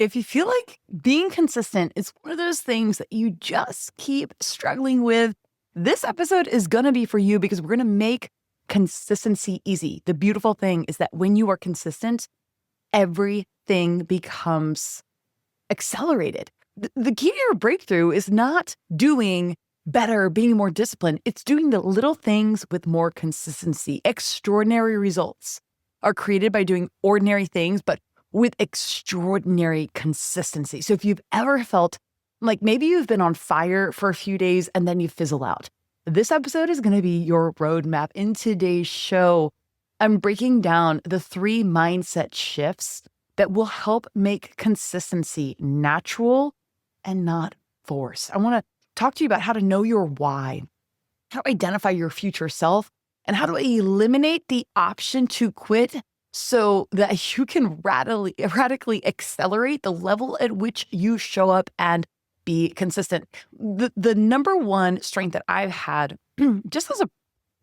If you feel like being consistent is one of those things that you just keep struggling with, this episode is going to be for you because we're going to make consistency easy. The beautiful thing is that when you are consistent, everything becomes accelerated. The key to your breakthrough is not doing better, being more disciplined. It's doing the little things with more consistency. Extraordinary results are created by doing ordinary things, but with extraordinary consistency. So if you've ever felt like maybe you've been on fire for a few days and then you fizzle out, this episode is going to be your roadmap. In today's show, I'm breaking down the 3 mindset shifts that will help make consistency natural and not forced. I want to talk to you about how to know your why, how to identify your future self, and how to eliminate the option to quit so that you can radically accelerate the level at which you show up and be consistent. The number one strength that I've had just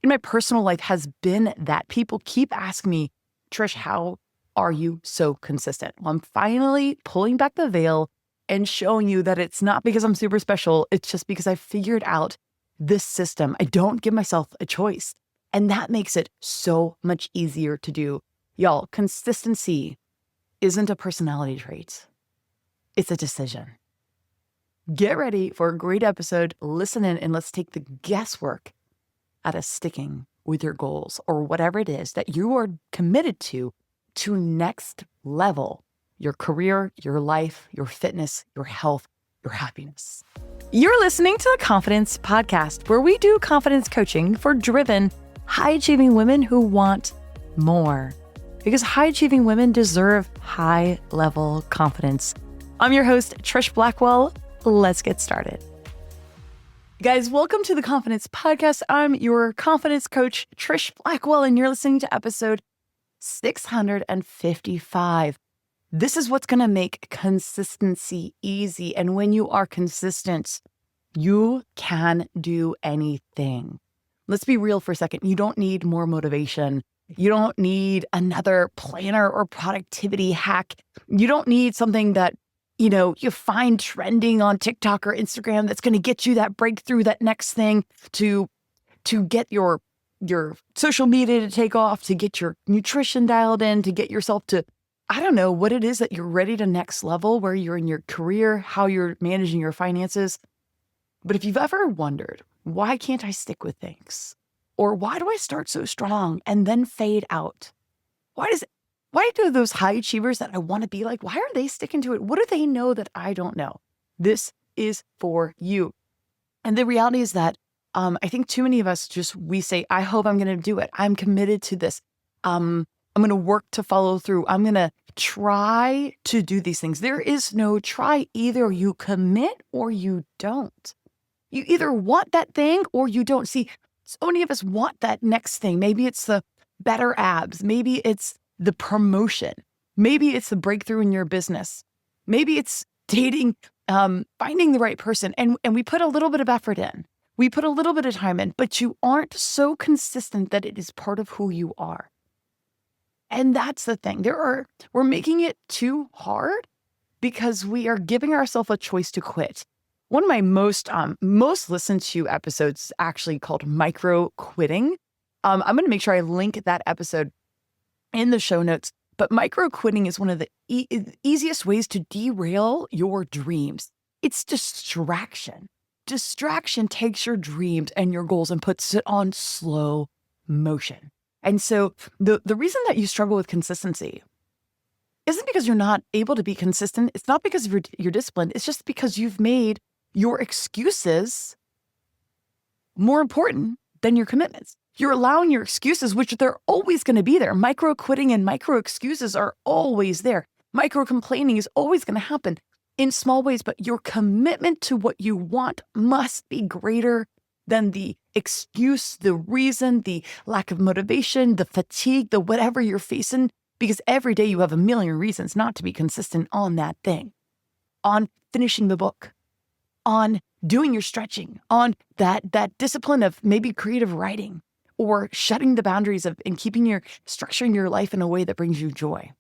in my personal life has been that people keep asking me, Trish, how are you so consistent? Well, I'm finally pulling back the veil and showing you that it's not because I'm super special. It's just because I figured out this system. I don't give myself a choice. And that makes it so much easier to do. Y'all, consistency isn't a personality trait. It's a decision. Get ready for a great episode. Listen in and let's take the guesswork out of sticking with your goals or whatever it is that you are committed to next level your career, your life, your fitness, your health, your happiness. You're listening to the Confidence Podcast, where we do confidence coaching for driven, high-achieving women who want more. Because high-achieving women deserve high-level confidence. I'm your host, Trish Blackwell. Let's get started. Guys, welcome to the Confidence Podcast. I'm your confidence coach, Trish Blackwell, and you're listening to episode 655. This is what's going to make consistency easy. And when you are consistent, you can do anything. Let's be real for a second. You don't need more motivation. You don't need another planner or productivity hack. You don't need something that, you find trending on TikTok or Instagram that's going to get you that breakthrough, that next thing to get your social media to take off, to get your nutrition dialed in, to get yourself to, I don't know what it is that you're ready to next level, where you're in your career, how you're managing your finances. But if you've ever wondered, why can't I stick with things? Or why do I start so strong and then fade out? Why do those high achievers that I want to be like, why are they sticking to it? What do they know that I don't know? This is for you. And the reality is that I think too many of us we say, I hope I'm going to do it. I'm committed to this. I'm going to work to follow through. I'm going to try to do these things. There is no try. Either you commit or you don't. You either want that thing or you don't. See, so many of us want that next thing. Maybe it's the better abs. Maybe it's the promotion. Maybe it's the breakthrough in your business. Maybe it's dating, finding the right person. And we put a little bit of effort in. We put a little bit of time in, but you aren't so consistent that it is part of who you are. And that's the thing. We're making it too hard because we are giving ourselves a choice to quit. One of my most listened to episodes is actually called Micro Quitting. I'm going to make sure I link that episode in the show notes. But micro quitting is one of the easiest ways to derail your dreams. It's distraction. Distraction takes your dreams and your goals and puts it on slow motion. And so the reason that you struggle with consistency isn't because you're not able to be consistent. It's not because of your discipline. It's just because you've made your excuses more important than your commitments. You're allowing your excuses, which they're always going to be there. Micro quitting and micro excuses are always there. Micro complaining is always going to happen in small ways, but your commitment to what you want must be greater than the excuse, the reason, the lack of motivation, the fatigue, the whatever you're facing, because every day you have a million reasons not to be consistent on that thing, on finishing the book, on doing your stretching, on that discipline of maybe creative writing, or shutting the boundaries of and structuring your life in a way that brings you joy.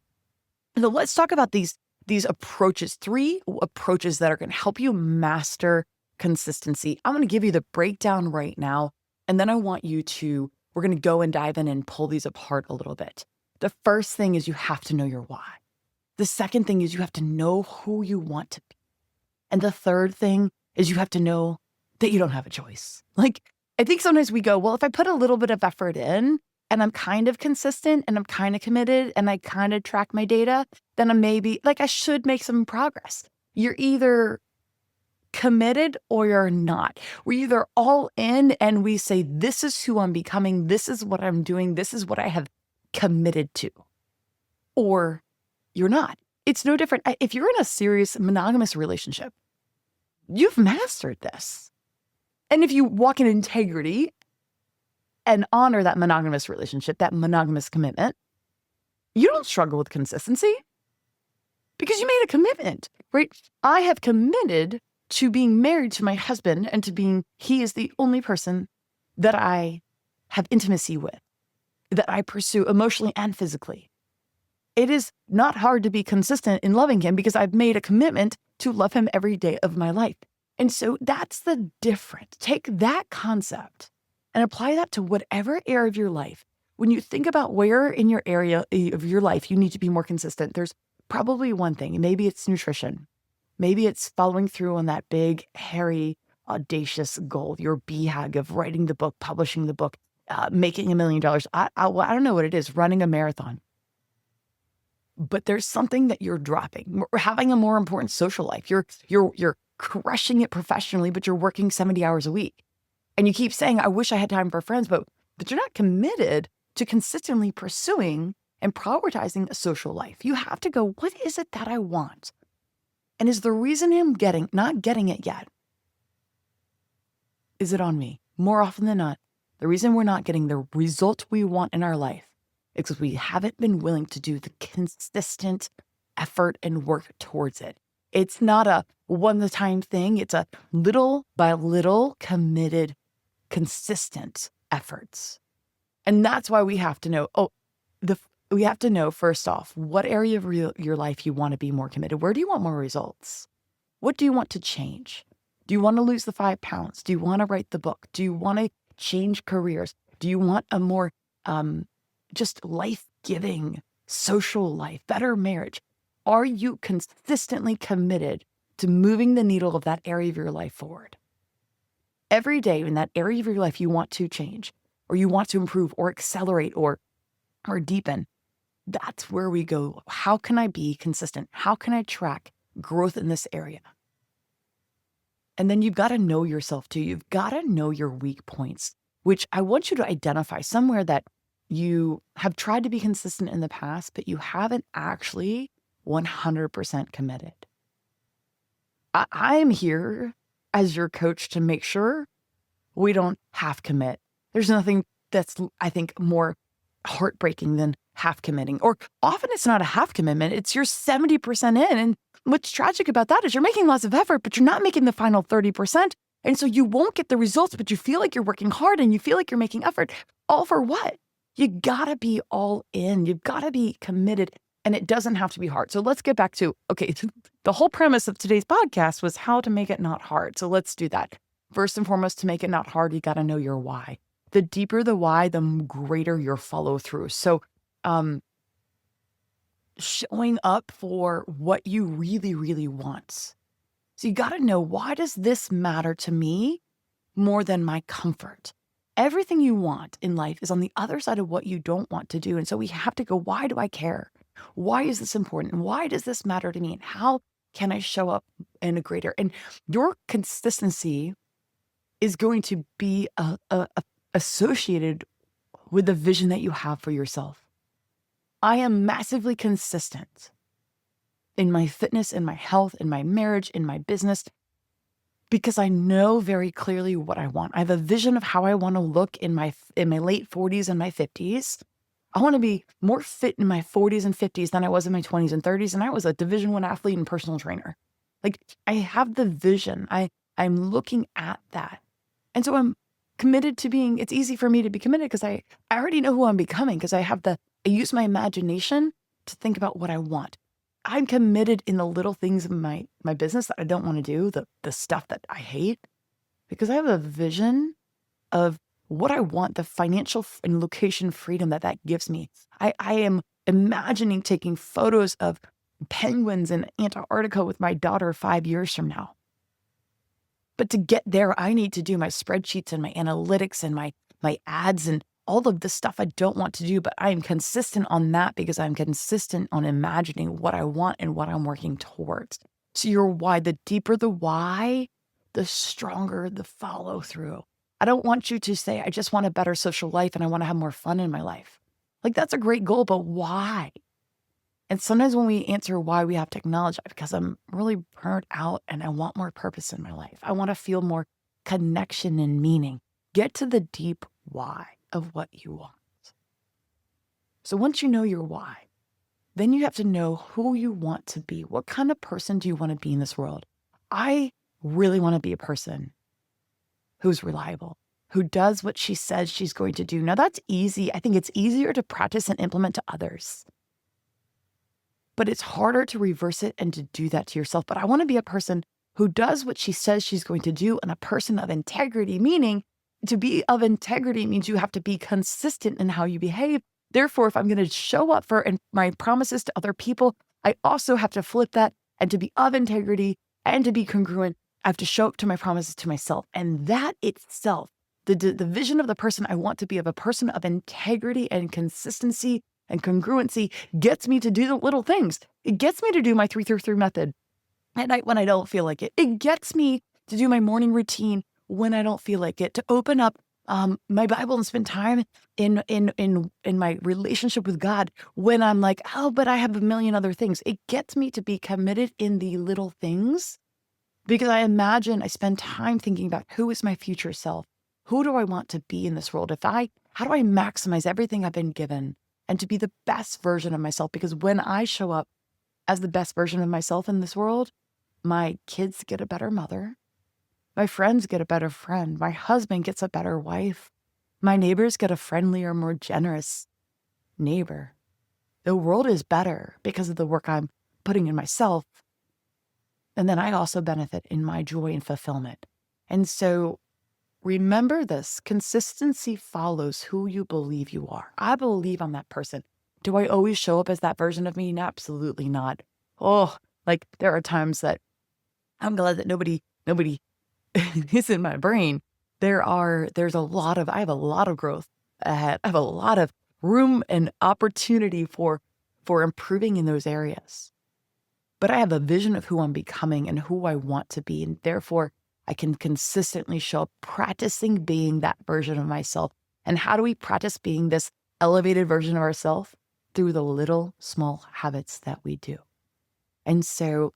So let's talk about these these approaches, 3 approaches that are going to help you master consistency. I'm going to give you the breakdown right now. And then we're going to go and dive in and pull these apart a little bit. The first thing is you have to know your why. The second thing is you have to know who you want to be. And the third thing is you have to know that you don't have a choice. Like, I think sometimes we go, well, if I put a little bit of effort in and I'm kind of consistent and I'm kind of committed and I kind of track my data, then I should make some progress. You're either committed or you're not. We're either all in and we say, this is who I'm becoming, this is what I'm doing, this is what I have committed to, or you're not. It's no different. If you're in a serious monogamous relationship, you've mastered this. And if you walk in integrity and honor that monogamous relationship, that monogamous commitment, you don't struggle with consistency because you made a commitment, right? I have committed to being married to my husband and he is the only person that I have intimacy with, that I pursue emotionally and physically. It is not hard to be consistent in loving him because I've made a commitment to love him every day of my life. And so that's the difference. Take that concept and apply that to whatever area of your life. When you think about where in your area of your life you need to be more consistent, there's probably one thing. Maybe it's nutrition. Maybe it's following through on that big, hairy, audacious goal, your BHAG of writing the book, publishing the book, making $1 million. I don't know what it is, running a marathon. But there's something that you're dropping, having a more important social life. You're crushing it professionally, but you're working 70 hours a week. And you keep saying, I wish I had time for friends, but you're not committed to consistently pursuing and prioritizing a social life. You have to go, what is it that I want? And is the reason I'm not getting it yet, is it on me? More often than not, the reason we're not getting the result we want in our life is because we haven't been willing to do the consistent effort and work towards it. It's not a one-time thing. It's a little by little committed, consistent efforts. And that's why we have to know, we have to know first off, what area of your life you want to be more committed. Where do you want more results? What do you want to change? Do you want to lose the 5 pounds? Do you want to write the book? Do you want to change careers? Do you want a more just life-giving social life, better marriage? Are you consistently committed to moving the needle of that area of your life forward? Every day in that area of your life you want to change, or you want to improve or accelerate or deepen, that's where we go. How can I be consistent? How can I track growth in this area? And then you've got to know yourself too. You've got to know your weak points, which I want you to identify somewhere that you have tried to be consistent in the past, but you haven't actually 100% committed. I'm here as your coach to make sure we don't half commit. There's nothing that's, I think, more heartbreaking than half committing. Or often it's not a half commitment, it's you're 70% in. And what's tragic about that is you're making lots of effort, but you're not making the final 30%. And so you won't get the results, but you feel like you're working hard and you feel like you're making effort. All for what? You gotta be all in. You've gotta be committed. And it doesn't have to be hard. So let's get back to, the whole premise of today's podcast was how to make it not hard. So let's do that. First and foremost, to make it not hard, you gotta know your why. The deeper the why, the greater your follow through. So showing up for what you really, really want. So you got to know, why does this matter to me more than my comfort? Everything you want in life is on the other side of what you don't want to do. And so we have to go, why do I care? Why is this important? And why does this matter to me? And how can I show up in a greater? And your consistency is going to be associated with the vision that you have for yourself. I am massively consistent in my fitness, in my health, in my marriage, in my business, because I know very clearly what I want. I have a vision of how I want to look in my late 40s and my 50s. I want to be more fit in my 40s and 50s than I was in my 20s and 30s. And I was a Division I athlete and personal trainer. Like, I have the vision. I'm looking at that. And so I'm committed to it's easy for me to be committed because I already know who I'm becoming, because I use my imagination to think about what I want. I'm committed in the little things of my business that I don't want to do, the stuff that I hate, because I have a vision of what I want, the financial and location freedom that gives me. I am imagining taking photos of penguins in Antarctica with my daughter 5 years from now. But to get there, I need to do my spreadsheets and my analytics and my ads and all of the stuff I don't want to do, but I am consistent on that because I'm consistent on imagining what I want and what I'm working towards. So your why, the deeper the why, the stronger the follow through. I don't want you to say, I just want a better social life and I want to have more fun in my life. Like, that's a great goal, but why? And sometimes when we answer why, we have to acknowledge that because I'm really burnt out and I want more purpose in my life. I want to feel more connection and meaning. Get to the deep why of what you want. So once you know your why, then you have to know who you want to be. What kind of person do you want to be in this world? I really want to be a person who's reliable, who does what she says she's going to do. Now, that's easy. I think it's easier to practice and implement to others. But it's harder to reverse it and to do that to yourself. But I want to be a person who does what she says she's going to do, and a person of integrity, meaning to be of integrity means you have to be consistent in how you behave. Therefore, if I'm going to show up for my promises to other people, I also have to flip that, and to be of integrity and to be congruent, I have to show up to my promises to myself. And that itself, the vision of the person I want to be, of a person of integrity and consistency and congruency, gets me to do the little things. It gets me to do my 3-3-3 method at night when I don't feel like it. It gets me to do my morning routine when I don't feel like it, to open up my Bible and spend time in my relationship with God when I'm like, oh, but I have a million other things. It gets me to be committed in the little things because I spend time thinking about who is my future self? Who do I want to be in this world? How do I maximize everything I've been given and to be the best version of myself? Because when I show up as the best version of myself in this world, my kids get a better mother. My friends get a better friend. My husband gets a better wife. My neighbors get a friendlier, more generous neighbor. The world is better because of the work I'm putting in myself. And then I also benefit in my joy and fulfillment. And so remember this, consistency follows who you believe you are. I believe I'm that person. Do I always show up as that version of me? Absolutely not. Oh, like there are times that I'm glad that nobody is in my brain. I have a lot of growth ahead. I have a lot of room and opportunity for improving in those areas. But I have a vision of who I'm becoming and who I want to be. And therefore, I can consistently show up practicing being that version of myself. And how do we practice being this elevated version of ourselves? Through the little small habits that we do. And so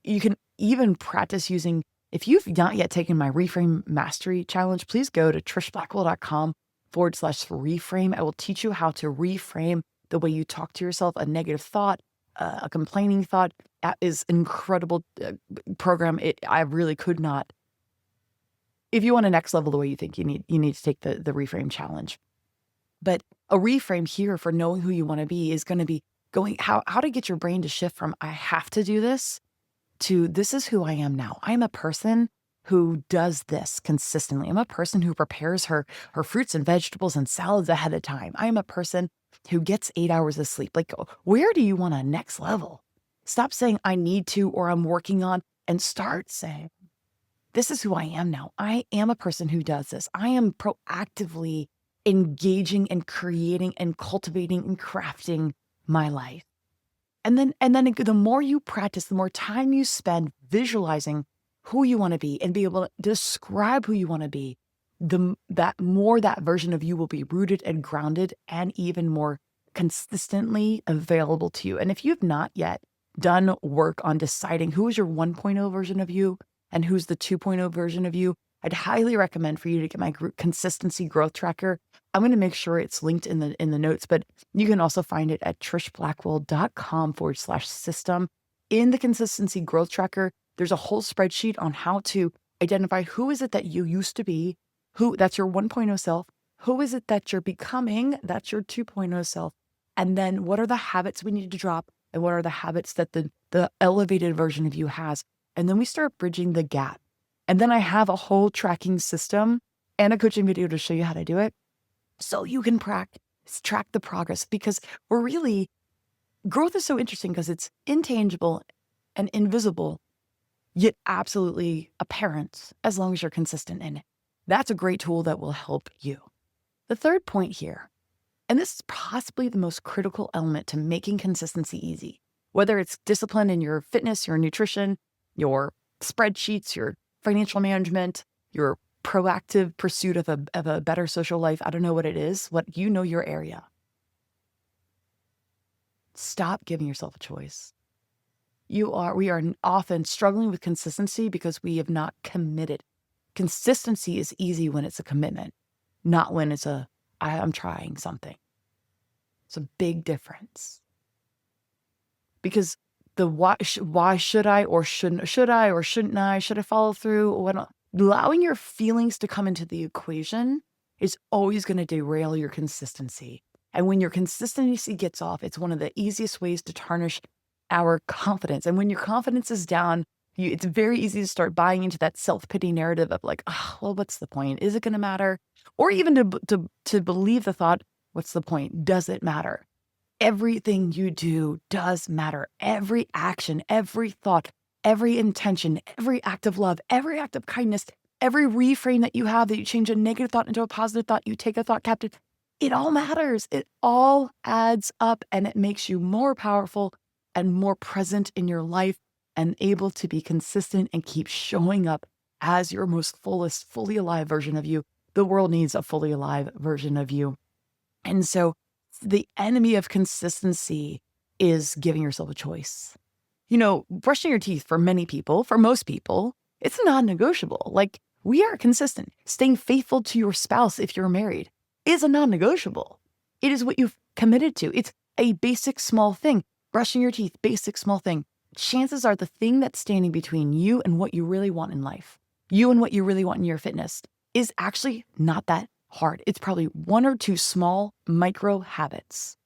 you can even practice using, if you've not yet taken my Reframe Mastery Challenge, please go to trishblackwell.com/reframe. I will teach you how to reframe the way you talk to yourself, a negative thought, a complaining thought. That is an incredible program. I really could not. If you want to next level the way you think, you need to take the Reframe Challenge. But a reframe here for knowing who you want to be is going to be how to get your brain to shift from I have to do this to this is who I am now. I'm a person who does this consistently. I'm a person who prepares her fruits and vegetables and salads ahead of time. I'm a person who gets 8 hours of sleep. Like, where do you want a next level? Stop saying I need to or I'm working on, and start saying, this is who I am now. I am a person who does this. I am proactively engaging and creating and cultivating and crafting my life. And then the more you practice, the more time you spend visualizing who you want to be and be able to describe who you want to be, that more that version of you will be rooted and grounded and even more consistently available to you. And if you've not yet done work on deciding who is your 1.0 version of you and who's the 2.0 version of you, I'd highly recommend for you to get my consistency growth tracker. I'm going to make sure it's linked in the notes, but you can also find it at trishblackwell.com/system. In the consistency growth tracker, there's a whole spreadsheet on how to identify who is it that you used to be, that's your 1.0 self, who is it that you're becoming, that's your 2.0 self, and then what are the habits we need to drop, And what are the habits that the elevated version of you has? And then we start bridging the gap. And then I have a whole tracking system and a coaching video to show you how to do it. So you can track the progress, because growth is so interesting because it's intangible and invisible, yet absolutely apparent as long as you're consistent in it. That's a great tool that will help you. The third point here, and this is possibly the most critical element to making consistency easy, whether it's discipline in your fitness, your nutrition, your spreadsheets, your financial management, your proactive pursuit of a better social life. I don't know what it is, your area. Stop giving yourself a choice. We are often struggling with consistency because we have not committed. Consistency is easy when it's a commitment, not when it's I'm trying something. It's a big difference. Because the why should I or shouldn't I? Should I follow through? Allowing your feelings to come into the equation is always going to derail your consistency. And when your consistency gets off, it's one of the easiest ways to tarnish our confidence. And when your confidence is down, it's very easy to start buying into that self-pity narrative of like, oh, well, what's the point? Is it going to matter? Or even to believe the thought, what's the point? Does it matter? Everything you do does matter. Every action, every thought, every intention, every act of love, every act of kindness, every reframe that you have, that you change a negative thought into a positive thought, you take a thought captive, it all matters. It all adds up, and it makes you more powerful and more present in your life and able to be consistent and keep showing up as your most fullest, fully alive version of you. The world needs a fully alive version of you. And so the enemy of consistency is giving yourself a choice. Brushing your teeth for most people, it's non-negotiable. Like, we are consistent. Staying faithful to your spouse if you're married is a non-negotiable. It is what you've committed to. It's a basic small thing. Brushing your teeth, basic small thing. Chances are the thing that's standing between you and what you really want in life, you and what you really want in your fitness, is actually not that hard. It's probably one or two small micro habits.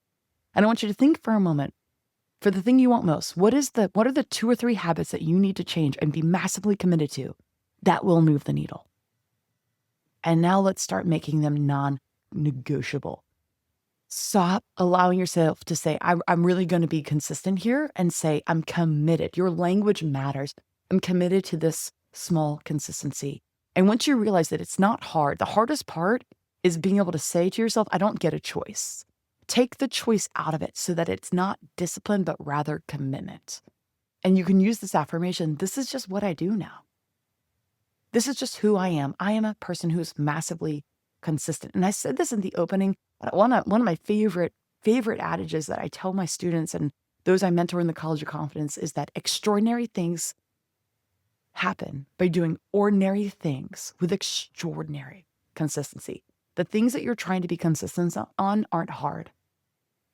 And I want you to think for a moment, for the thing you want most, what are the 2 or 3 habits that you need to change and be massively committed to that will move the needle? And now let's start making them non-negotiable. Stop allowing yourself to say, I'm really going to be consistent here, and say, I'm committed. Your language matters. I'm committed to this small consistency. And once you realize that it's not hard, the hardest part is being able to say to yourself, I don't get a choice. Take the choice out of it so that it's not discipline, but rather commitment. And you can use this affirmation. This is just what I do now. This is just who I am. I am a person who's massively consistent. And I said this in the opening. One of my favorite adages that I tell my students and those I mentor in the College of Confidence is that extraordinary things happen by doing ordinary things with extraordinary consistency. The things that you're trying to be consistent on aren't hard.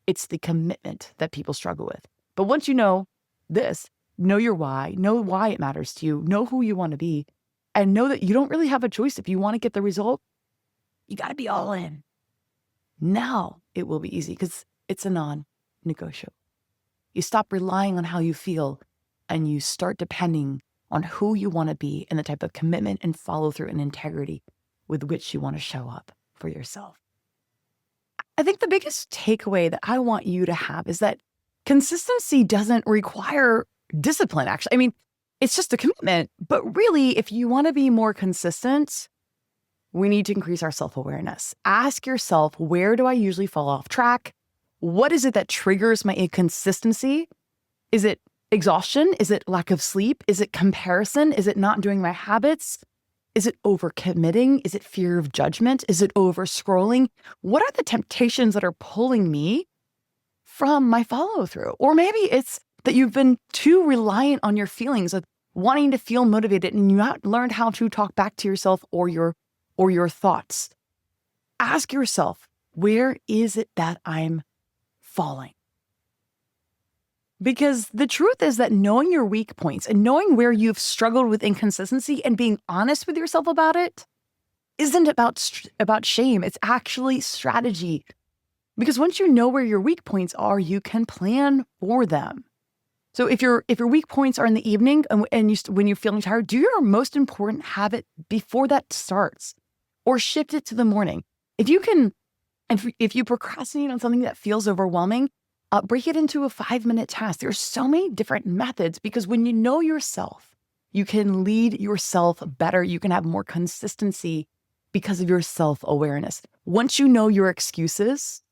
It's the commitment that people struggle with. But once you know this, know your why, know why it matters to you, know who you want to be, and know that you don't really have a choice. If you want to get the result, you got to be all in. Now it will be easy because it's a non-negotiable. You stop relying on how you feel and you start depending on who you want to be and the type of commitment and follow through and integrity with which you want to show up for yourself. I think the biggest takeaway that I want you to have is that consistency doesn't require discipline, actually. I mean, it's just a commitment. But really, if you want to be more consistent, we need to increase our self-awareness. Ask yourself, where do I usually fall off track? What is it that triggers my inconsistency? Is it exhaustion? Is it lack of sleep? Is it comparison? Is it not doing my habits? Is it overcommitting? Is it fear of judgment? Is it over scrolling? What are the temptations that are pulling me from my follow through? Or maybe it's that you've been too reliant on your feelings of wanting to feel motivated and you haven't learned how to talk back to yourself or your thoughts. Ask yourself, where is it that I'm falling? Because the truth is that knowing your weak points and knowing where you've struggled with inconsistency and being honest with yourself about it isn't about shame. It's actually strategy. Because once you know where your weak points are, you can plan for them. So if your weak points are in the evening and when you're feeling tired, do your most important habit before that starts, or shift it to the morning. If you procrastinate on something that feels overwhelming, break it into a 5-minute task. There's so many different methods, because when you know yourself, you can lead yourself better. You can have more consistency because of your self-awareness. Once you know your excuses,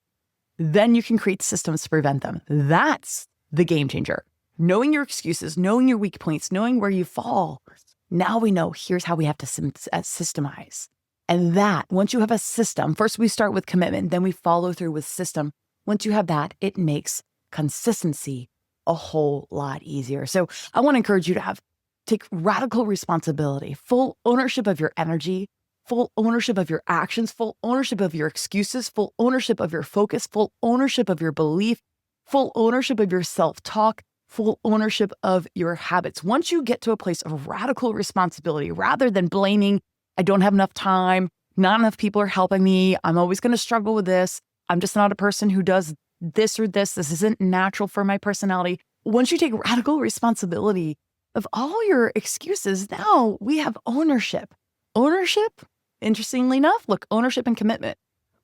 then you can create systems to prevent them. That's the game changer. Knowing your excuses, knowing your weak points, knowing where you fall. Now we know here's how we have to systemize. And that, once you have a system, first we start with commitment, then we follow through with system. Once you have that, it makes consistency a whole lot easier. So I want to encourage you to take radical responsibility, full ownership of your energy, full ownership of your actions, full ownership of your excuses, full ownership of your focus, full ownership of your belief, full ownership of your self-talk, full ownership of your habits. Once you get to a place of radical responsibility, rather than blaming, I don't have enough time, not enough people are helping me, I'm always going to struggle with this, I'm just not a person who does this or this isn't natural for my personality. Once you take radical responsibility of all your excuses, now we have ownership. Ownership, interestingly enough, look, ownership and commitment.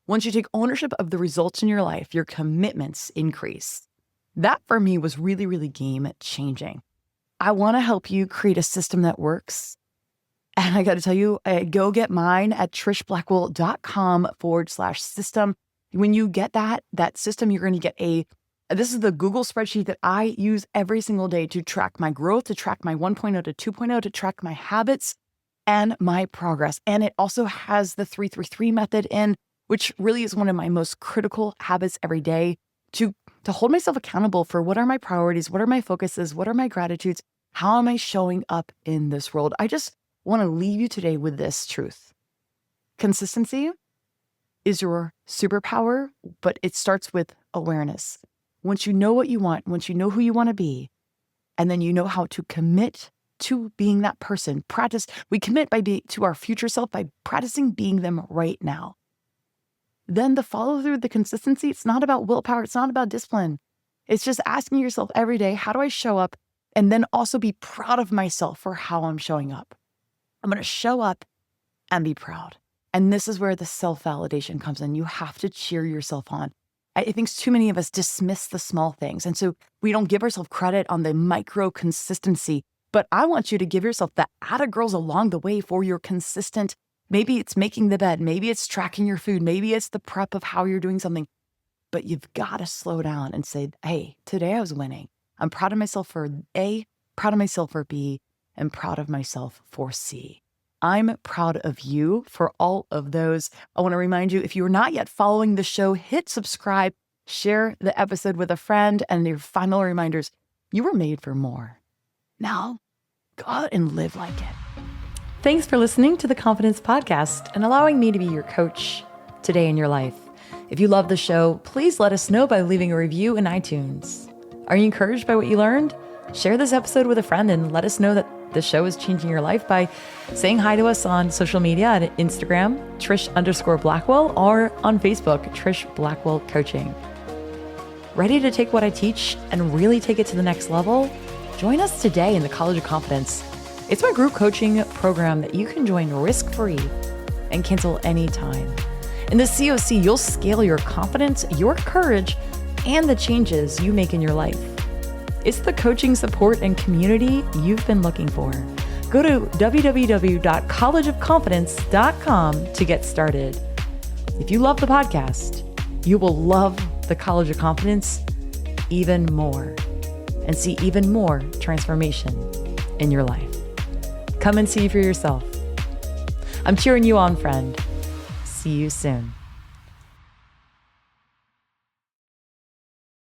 Once you take ownership of the results in your life, your commitments increase. That for me was really, really game changing. I want to help you create a system that works. And I got to tell you, go get mine at trishblackwell.com/system. When you get that system, you're going to get this is the Google spreadsheet that I use every single day to track my growth, to track my 1.0 to 2.0, to track my habits and my progress. And it also has the 3-3-3 method in, which really is one of my most critical habits every day, to hold myself accountable for what are my priorities, what are my focuses, what are my gratitudes, how am I showing up in this world? I just want to leave you today with this truth. Consistency is your superpower, but it starts with awareness. Once you know what you want, once you know who you want to be, and then you know how to commit to being that person, we commit to our future self by practicing being them right now. Then the follow through, the consistency, it's not about willpower. It's not about discipline. It's just asking yourself every day, how do I show up? And then also be proud of myself for how I'm showing up. I'm going to show up and be proud. And this is where the self-validation comes in. You have to cheer yourself on. I think too many of us dismiss the small things. And so we don't give ourselves credit on the micro consistency. But I want you to give yourself the atta girls along the way for your consistent. Maybe it's making the bed. Maybe it's tracking your food. Maybe it's the prep of how you're doing something. But you've got to slow down and say, hey, today I was winning. I'm proud of myself for A, proud of myself for B, and proud of myself for C. I'm proud of you for all of those. I want to remind you, if you are not yet following the show, hit subscribe, share the episode with a friend, and your final reminders, you were made for more. Now, go out and live like it. Thanks for listening to the Confidence Podcast and allowing me to be your coach today in your life. If you love the show, please let us know by leaving a review in iTunes. Are you encouraged by what you learned? Share this episode with a friend and let us know that the show is changing your life by saying hi to us on social media at Instagram, Trish_Blackwell, or on Facebook, Trish Blackwell Coaching. Ready to take what I teach and really take it to the next level? Join us today in the College of Confidence. It's my group coaching program that you can join risk-free and cancel anytime. In the COC, you'll scale your confidence, your courage, and the changes you make in your life. It's the coaching support and community you've been looking for. Go to www.collegeofconfidence.com to get started. If you love the podcast, you will love the College of Confidence even more and see even more transformation in your life. Come and see for yourself. I'm cheering you on, friend. See you soon.